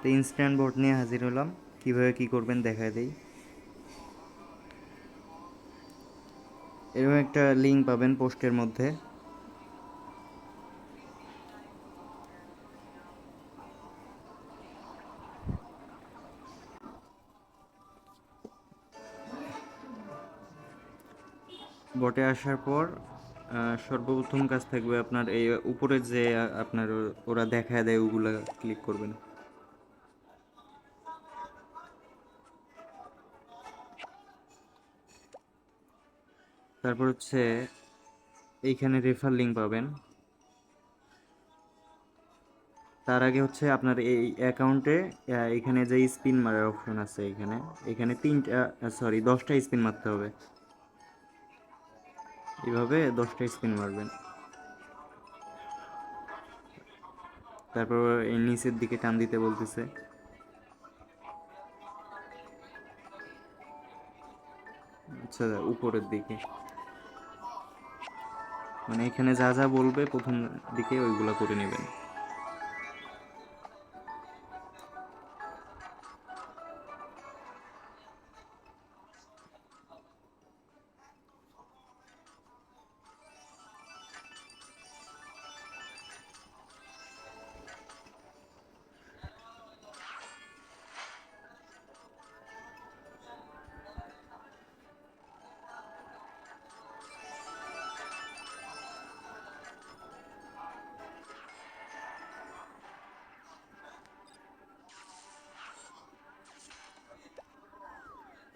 তো instant boat নিয়ে হাজির হলাম। কিভাবে কি করবেন দেখায় দেই। এরকম একটা লিঙ্ক পাবেন পোস্টের মধ্যে। বটে আসার পর সর্বপ্রথম কাজ থাকবে আপনার এই উপরে যে আপনার ওরা দেখায় দেয় ওগুলা ক্লিক করবেন। তারপর হচ্ছে এইখানে রেফার লিঙ্ক পাবেন। তার আগে হচ্ছে আপনার এই অ্যাকাউন্টে এখানে যে স্পিন মারার অপশন আছে, এখানে এখানে 10টা স্পিন মারতে হবে। এইভাবে 10টা স্পিন মারবেন। তারপর এই নিচের দিকে টান দিতে বলতেছে। আচ্ছা, উপরের দিকে মানে এখানে যা যা বলবে প্রথম দিকে ওইগুলা করে নেবেন।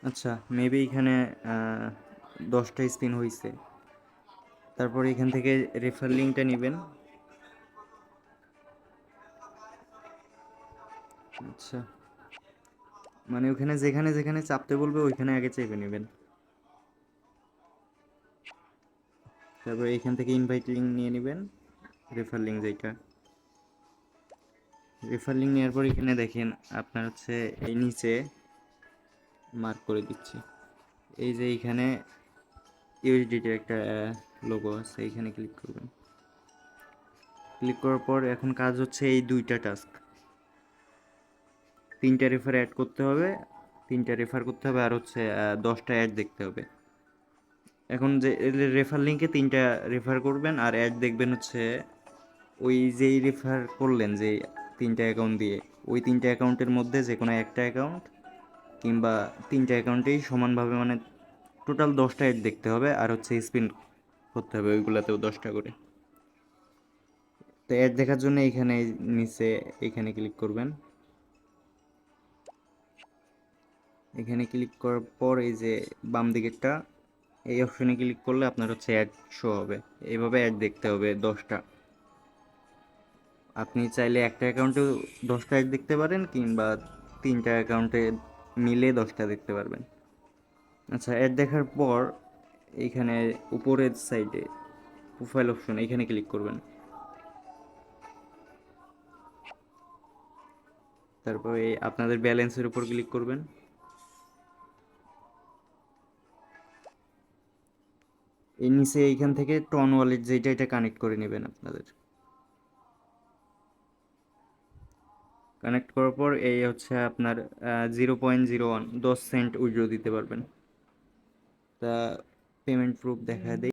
আচ্ছা, মেবি এখানে 10টা স্পিন হয়েছে। তারপর এখান থেকে রেফার লিঙ্কটা নেবেন। আচ্ছা, মানে ওখানে যেখানে যেখানে চাপতে বলবে ওইখানে আগে চেপে নেবেন। তারপর এখান থেকে ইনভাইট লিঙ্ক নিয়ে নেবেন, রেফার লিঙ্ক যেটা। রেফার লিঙ্ক নেওয়ার পর এখানে দেখেন আপনার হচ্ছে এই নিচে মার্ক করে দিচ্ছি, এই যে এইখানে ইউএসডিটির একটা লোগো আছে, এইখানে ক্লিক করবেন। ক্লিক করার পর এখন কাজ হচ্ছে এই দুইটা টাস্ক, 3টা রেফার অ্যাড করতে হবে, 3টা রেফার করতে হবে, আর হচ্ছে 10টা অ্যাড দেখতে হবে। এখন যে রেফার লিঙ্কে 3টা রেফার করবেন আর অ্যাড দেখবেন হচ্ছে ওই যেই রেফার করলেন যে 3টা অ্যাকাউন্ট দিয়ে, ওই 3টা অ্যাকাউন্টের মধ্যে যে কোনো একটা অ্যাকাউন্ট কিংবা 3টা অ্যাকাউন্টেই সমানভাবে মানে টোটাল 10টা অ্যাড দেখতে হবে, আর হচ্ছে স্পিন করতে হবে ওইগুলাতেও 10টা করে। তো অ্যাড দেখার জন্য এইখানে নিচে এখানে ক্লিক করবেন। এখানে ক্লিক করার পর এই যে বাম দিকেরটা এই অপশনে ক্লিক করলে আপনার হচ্ছে অ্যাড শো হবে। এইভাবে অ্যাড দেখতে হবে 10টা। আপনি চাইলে একটা অ্যাকাউন্টেও 10টা অ্যাড দেখতে পারেন কিংবা 3টা অ্যাকাউন্টে মিলে 10টা দেখতে পারবেন। আচ্ছা, অ্যাড দেখার পর এইখানে উপরের সাইডে প্রোফাইল অপশন এখানে ক্লিক করবেন। তারপরে আপনাদের ব্যালেন্সের উপর ক্লিক করবেন। এই নিচে এইখান থেকে টন ওয়ালেট যেটা এটা কানেক্ট করে নেবেন আপনাদের। কানেক্ট করার পর এই হচ্ছে আপনার 0.01 10 সেন্ট উইথড্র দিতে পারবেন। তা পেমেন্ট প্রুফ দেখা দেই।